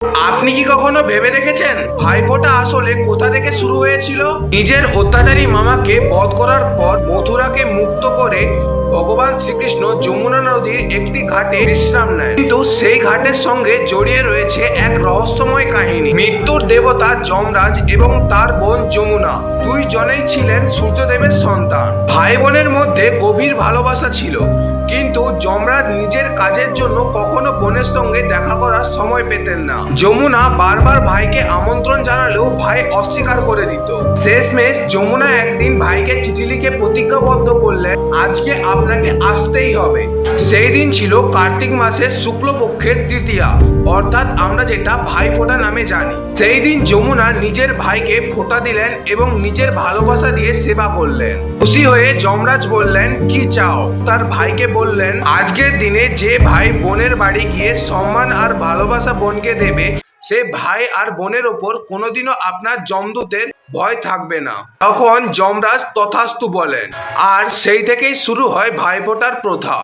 আপনি কি কখনো ভেবে দেখেছেন ভাইফোঁটা আসলে কোথা থেকে শুরু হয়েছিল? নিজের অত্যাচারী মামাকে বধ করার পর মথুরাকে মুক্ত করে ভগবান শ্রীকৃষ্ণ যমুনা নদীর একটি ঘাটে বিশ্রাম নেন। কিন্তু সেই ঘাটের সঙ্গে জড়িয়ে রয়েছে এক রহস্যময় কাহিনী। মৃত্যুর দেবতা যমরাজ এবং তার বোন যমুনা দুইজনেই ছিলেন সূর্যদেবের সন্তান। ভাই বোনের মধ্যে গভীর ভালোবাসা ছিল, কিন্তু যমরাজ নিজের কাজের জন্য কখনো বোনের সঙ্গে দেখা করার সময় পেতেন না। যমুনা বারবার ভাইকে আমন্ত্রণ জানালেও ভাই অস্বীকার করে দিত। শেষমেশ যমুনা একদিন ভাইকে চিঠি লিখে প্রতিজ্ঞাবদ্ধ করলেন, আজকে আপনাকে আসতেই হবে। সেই দিন ছিল কার্তিক মাসের শুক্লপক্ষের তৃতীয়া, অর্থাৎ আমরা যেটা ভাইফোঁটা নামে জানি। সেই দিন যমুনা নিজের ভাইকে ফোঁটা দিলেন এবং নিজের ভালোবাসা দিয়ে সেবা করলেন। খুশি হয়ে যমরাজ বললেন, কি চাও? তার ভাইকে বললেন, আজকের দিনে যে ভাই বোনের বাড়ি গিয়ে সম্মান আর ভালোবাসা বোনকে দেবে, সে ভাই আর বোনের ওপর কোনোদিনও আপনার যমদূতের ভয় থাকবে না। তখন যমরাজ তথাস্তু বলেন, আর সেই থেকেই শুরু হয় ভাইফোঁটার প্রথা।